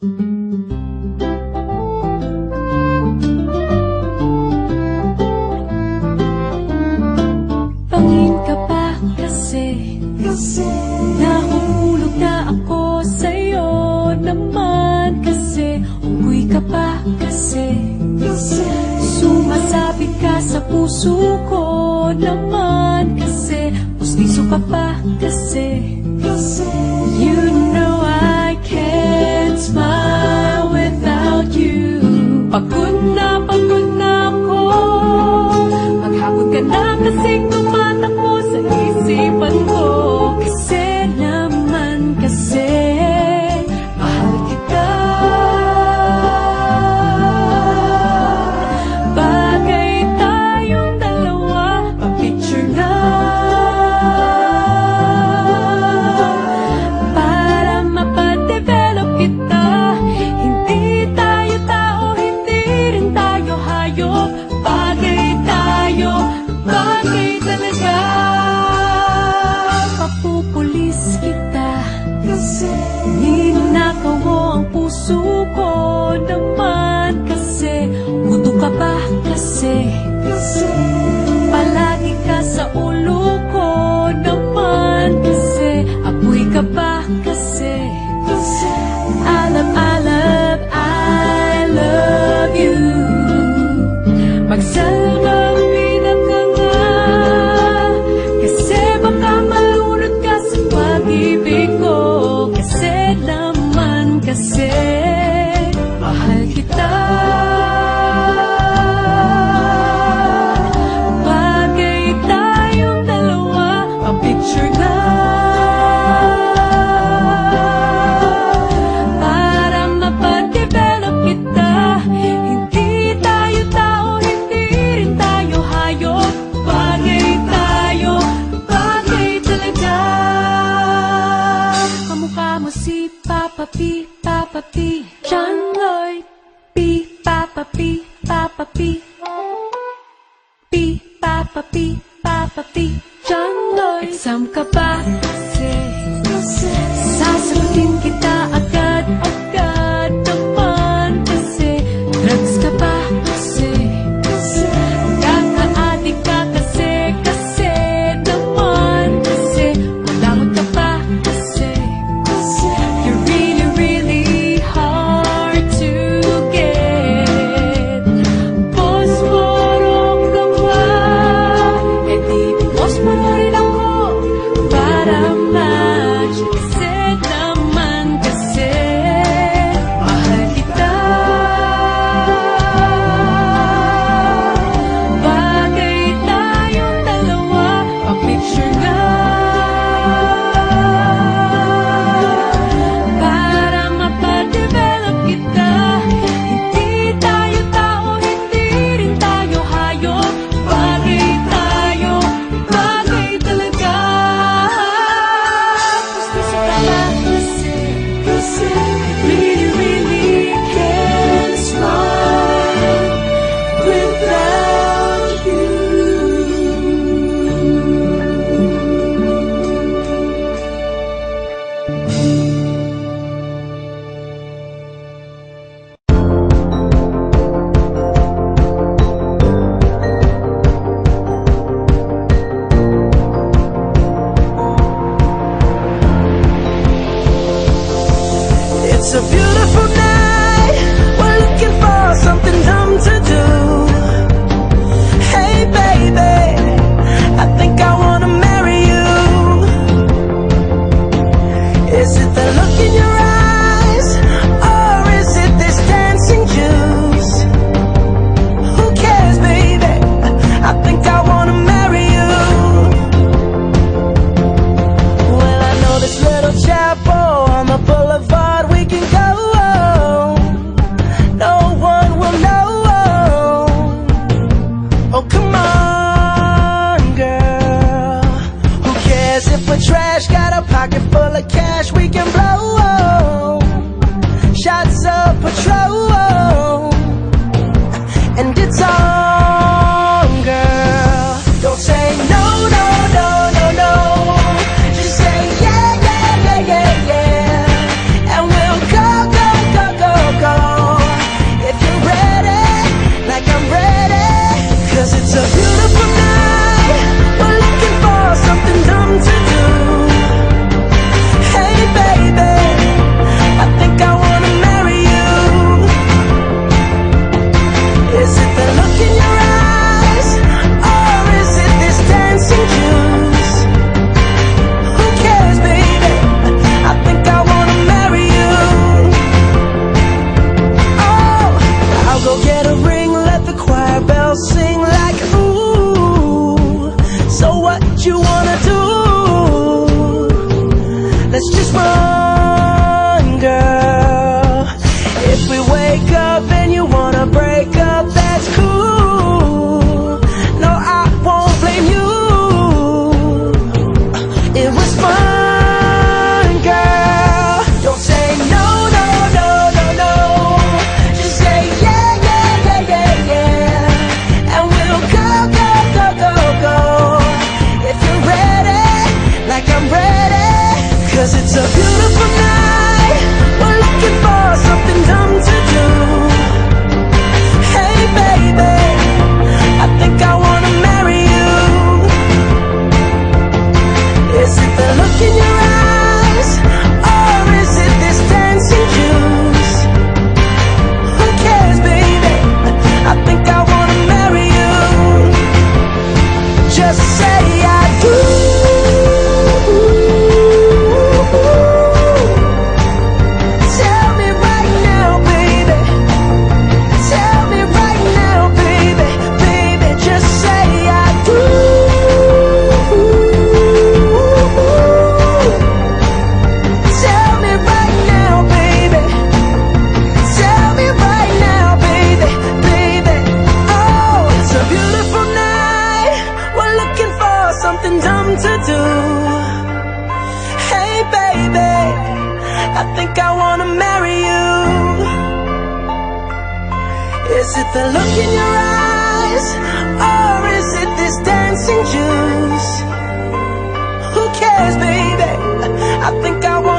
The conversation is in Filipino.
Pangin ka pa kasi nahuhulog na ako sa'yo naman kasi unggoy ka pa kasi sumasabit ka sa puso ko naman kasi pustiso ka pa kasi you know I can't smile without you. Pagod na ako, maghapon ka na kasing tumatakbo sa isipan ko. Kasi naman kasi mahal kita. Bagay tayong dalawa, pa-picture na para mapadevelop kita. Hindi tayo tao, hindi rin tayo hayop. Bagay tayo, bagay talaga. Papupulis kita ninakaw mo ang puso ko naman kasi gusto ka ba kasi palagi ka sa ulo ko naman kasi apoy ka ba kasi alab, I love you. Magsalubida ka nga kasi baka malunod ka sa pag-ibig ko. Kasi naman kasi mahal kita. Bagay tayong dalawa, pa-picture na para mapadevelop kita. Hindi tayo tao, hindi rin tayo hayop. Bagay tayo, bagay talaga. Kamukha mo si Papa P, Papa P, John Lloyd P, Papa P, Papa P, P, Papa P, Papa P, John Lloyd. Exam ka ba kasi sasagutin kita agad naman kasi drugs ka ba kasi kaka-adik ka kasi naman kasi malamot ka pa kasi you're really, really hard to get. Posporong ka ba? E di posporo rin ako para match. Kasi naman kasi mahal kita. Bagay tayong dalawa, pa-picture na para mapadevelop kita. Hindi tayo tao, hindi rin tayo hayop. Bagay tayo, bagay talaga. Pustiso ka ba kasi really, really can't smile without you. It's a beautiful night. We're looking for something dumb to do. Hey baby, I think I wanna marry you. Is it the look in your eyes, or is it this dancing juice? Who cares, baby? I think I wanna marry you. Well, I know this little chapel on the boulevard we can go. No one will know. Oh, come on, girl. Who cares if we're trash? Got a pocket full of cash we can blow. Shots of Patrol, and it's on, girl. Don't say no, no, no, no, no. Just say yeah, yeah, yeah, yeah, yeah. And we'll go, go, go, let's just run, girl. If we wake up and you wanna break up, that's cool. No, I won't blame you. It was fun, girl. Don't say no, no, no, no, no. Just say yeah, yeah, yeah, yeah, yeah. And we'll go, go, go, go, go. If you're ready, like I'm ready. 'Cause it's a beautiful night. We're looking for something dumb to do. Hey baby, I think I wanna marry you. Is it the look in your eyes, or is it this dancing juice? Who cares, baby? I think I wanna marry you. Just say I do. Tell me right now, baby. Tell me right now, baby. Baby, just say I do. Tell me right now, baby. Tell me right now, baby. Baby, oh, it's a beautiful night. We're looking for something dumb to do. Hey baby, I think I wanna marry you. Is it the look in your eyes, or is it this dancing juice? Who cares, baby? I think I wanna